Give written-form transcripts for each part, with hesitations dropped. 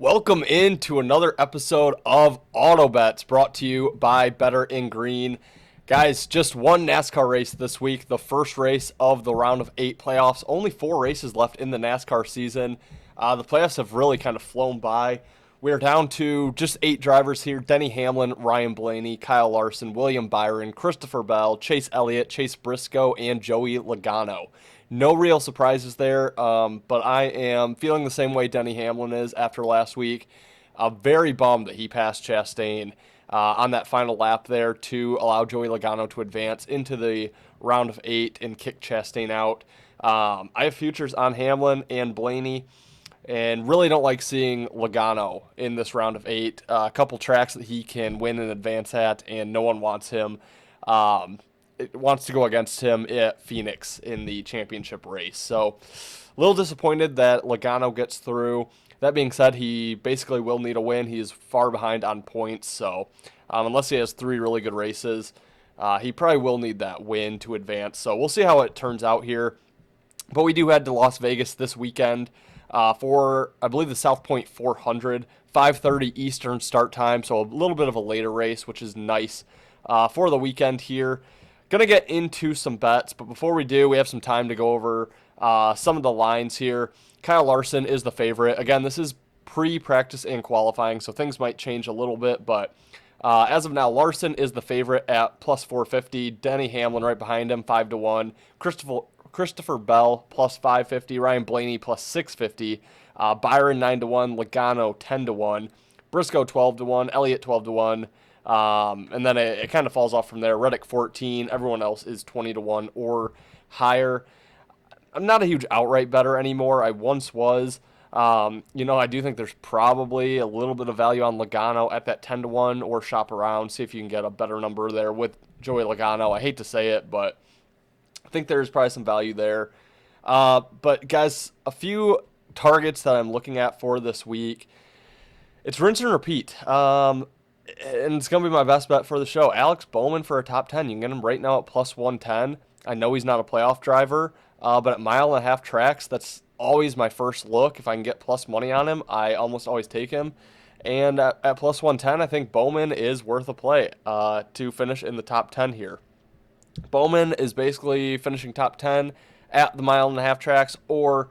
Welcome into another episode of Auto Bets brought to you by Better in Green. Guys, just one NASCAR race this week, the first race of the round of 8 playoffs. Only 4 races left in the NASCAR season. The playoffs have really kind of flown by. We're down to just 8 drivers here: Denny Hamlin, Ryan Blaney, Kyle Larson, William Byron, Christopher Bell, Chase Elliott, Chase Briscoe, and Joey Logano. No real surprises there, but I am feeling the same way Denny Hamlin is after last week. Very bummed that he passed Chastain on that final lap there to allow Joey Logano to advance into the round of 8 and kick Chastain out. I have futures on Hamlin and Blaney, and really don't like seeing Logano in this round of 8. A couple tracks that he can win and advance at, and no one wants him. It wants to go against him at Phoenix in the championship race. So a little disappointed that Logano gets through. That being said, he basically will need a win. He is far behind on points, so unless he has 3 really good races, he probably will need that win to advance. So we'll see how it turns out here. But we do head to Las Vegas this weekend for, I believe, the South Point 400, 5:30 Eastern start time, so a little bit of a later race, which is nice for the weekend here. Going to get into some bets, but before we do, we have some time to go over some of the lines here. Kyle Larson is the favorite. Again, this is pre-practice and qualifying, so things might change a little bit, but as of now, Larson is the favorite at plus 450. Denny Hamlin right behind him, 5-1. Christopher Bell plus 550. Ryan Blaney plus 650. Byron 9-1. Logano 10-1. Briscoe 12-1. Elliott 12-1. And then it kind of falls off from there. Reddick 14. Everyone else is 20-1 or higher. I'm not a huge outright bettor anymore. I once was. I do think there's probably a little bit of value on Logano at that 10-1, or shop around, see if you can get a better number there with Joey Logano. I hate to say it, but I think there's probably some value there. But guys, a few targets that I'm looking at for this week. It's rinse and repeat. And it's going to be my best bet for the show. Alex Bowman for a top 10. You can get him right now at plus 110. I know he's not a playoff driver, but at mile-and-a-half tracks, that's always my first look. If I can get plus money on him, I almost always take him. And at plus 110, I think Bowman is worth a play to finish in the top 10 here. Bowman is basically finishing top 10 at the mile-and-a-half tracks, or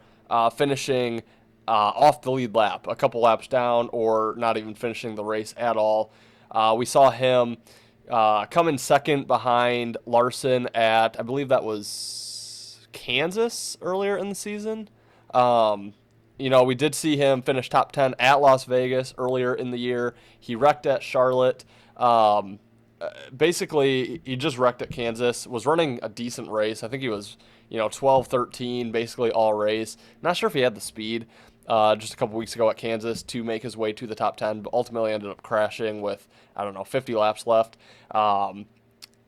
finishing off the lead lap, a couple laps down, or not even finishing the race at all. We saw him come in second behind Larson at, I believe that was Kansas earlier in the season. We did see him finish top 10 at Las Vegas earlier in the year. He wrecked at Charlotte. Basically, he just wrecked at Kansas, was running a decent race. I think he was, 12-13, basically all race. Not sure if he had the speed just a couple weeks ago at Kansas to make his way to the top 10, but ultimately ended up crashing with, 50 laps left, and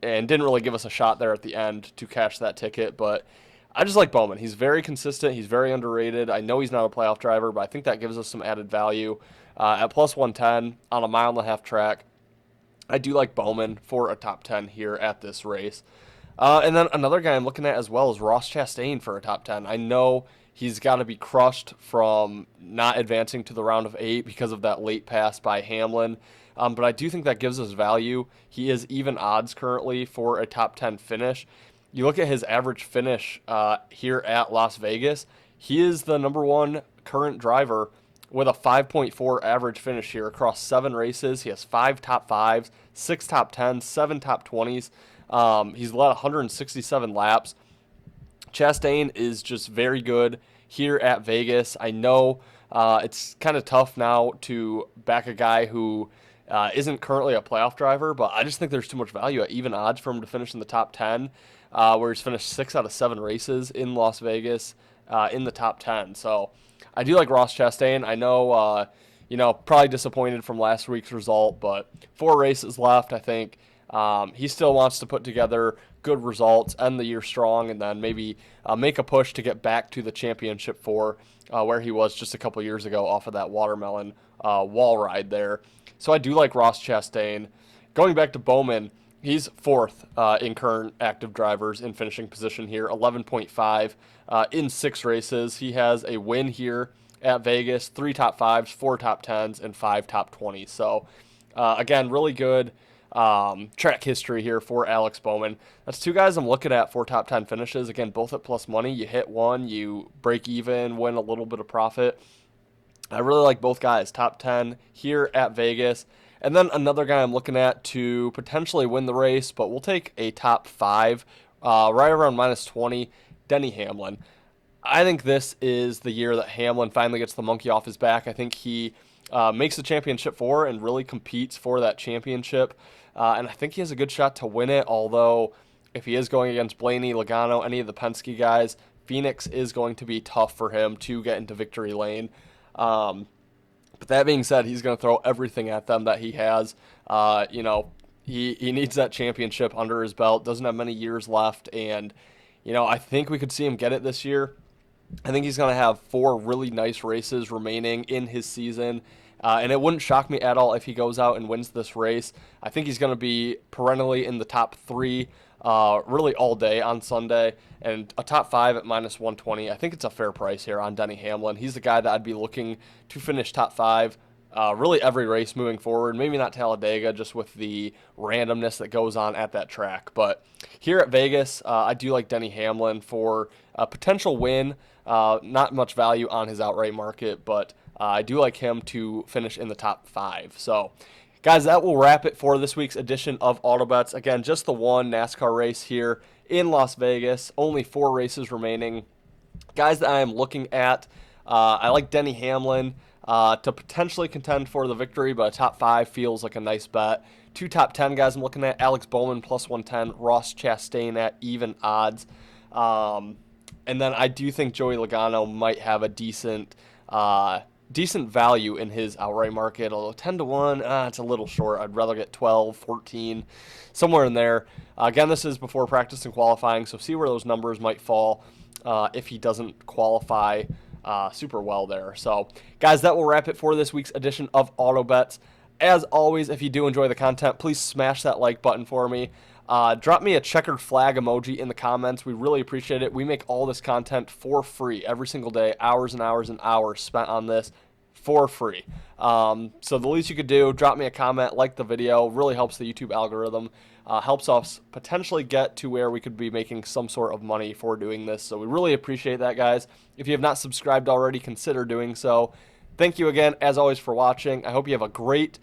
didn't really give us a shot there at the end to cash that ticket. But I just like Bowman. He's very consistent. He's very underrated. I know he's not a playoff driver, but I think that gives us some added value at plus 110 on a mile-and-a-half track. I do like Bowman for a top 10 here at this race. And then another guy I'm looking at as well is Ross Chastain for a top 10. I know he's got to be crushed from not advancing to the round of 8 because of that late pass by Hamlin. But I do think that gives us value. He is even odds currently for a top 10 finish. You look at his average finish here at Las Vegas, he is the number 1 current driver with a 5.4 average finish here across 7 races. He has 5 top 5s, 6 top 10s, 7 top 20s. He's led 167 laps. Chastain is just very good here at Vegas. I know it's kind of tough now to back a guy who isn't currently a playoff driver, but I just think there's too much value at even odds for him to finish in the top 10, where he's finished 6 out of 7 races in Las Vegas in the top 10. So I do like Ross Chastain. I know, probably disappointed from last week's result, but 4 races left. I think he still wants to put together good results, end the year strong, and then maybe make a push to get back to the championship where he was just a couple years ago off of that watermelon wall ride there. So I do like Ross Chastain. Going back to Bowman, he's 4th in current active drivers in finishing position here, 11.5 in 6 races. He has a win here at Vegas, 3 top 5s, 4 top 10s, and 5 top 20s. So, again, really good track history here for Alex Bowman. That's 2 guys I'm looking at for top 10 finishes. Again, both at plus money. You hit one, you break even, win a little bit of profit. I really like both guys, top 10 here at Vegas. And then another guy I'm looking at to potentially win the race, but we'll take a top 5, right around minus 20, Denny Hamlin. I think this is the year that Hamlin finally gets the monkey off his back. I think he makes the championship 4 and really competes for that championship. And I think he has a good shot to win it, although if he is going against Blaney, Logano, any of the Penske guys, Phoenix is going to be tough for him to get into victory lane. But that being said, he's going to throw everything at them that he has. He needs that championship under his belt, doesn't have many years left, and, I think we could see him get it this year. I think he's going to have 4 really nice races remaining in his season, and it wouldn't shock me at all if he goes out and wins this race. I think he's going to be perennially in the top 3 really all day on Sunday, and a top 5 at minus 120. I think it's a fair price here on Denny Hamlin. He's the guy that I'd be looking to finish top 5 really every race moving forward. Maybe not Talladega, just with the randomness that goes on at that track. But here at Vegas, I do like Denny Hamlin for a potential win. Not much value on his outright market, but I do like him to finish in the top 5. So, guys, that will wrap it for this week's edition of AutoBets. Again, just the one NASCAR race here in Las Vegas. Only 4 races remaining. Guys that I am looking at, I like Denny Hamlin to potentially contend for the victory, but a top 5 feels like a nice bet. 2 top 10 guys I'm looking at, Alex Bowman plus 110, Ross Chastain at even odds. And then I do think Joey Logano might have a decent value in his outright market, although 10 to 1, it's a little short. I'd rather get 12, 14, somewhere in there. Again, this is before practice and qualifying, so see where those numbers might fall if he doesn't qualify super well there. So, guys, that will wrap it for this week's edition of AutoBets. As always, if you do enjoy the content, please smash that like button for me. Drop me a checkered flag emoji in the comments. We really appreciate it. We make all this content for free every single day, hours and hours and hours spent on this for free. So the least you could do, drop me a comment, like the video, really helps the YouTube algorithm, helps us potentially get to where we could be making some sort of money for doing this. So we really appreciate that, guys. If you have not subscribed already, consider doing so. Thank you again, as always, for watching. I hope you have a great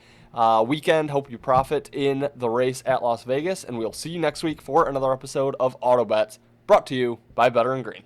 weekend. Hope you profit in the race at Las Vegas, and we'll see you next week for another episode of AutoBets, brought to you by Better and Green.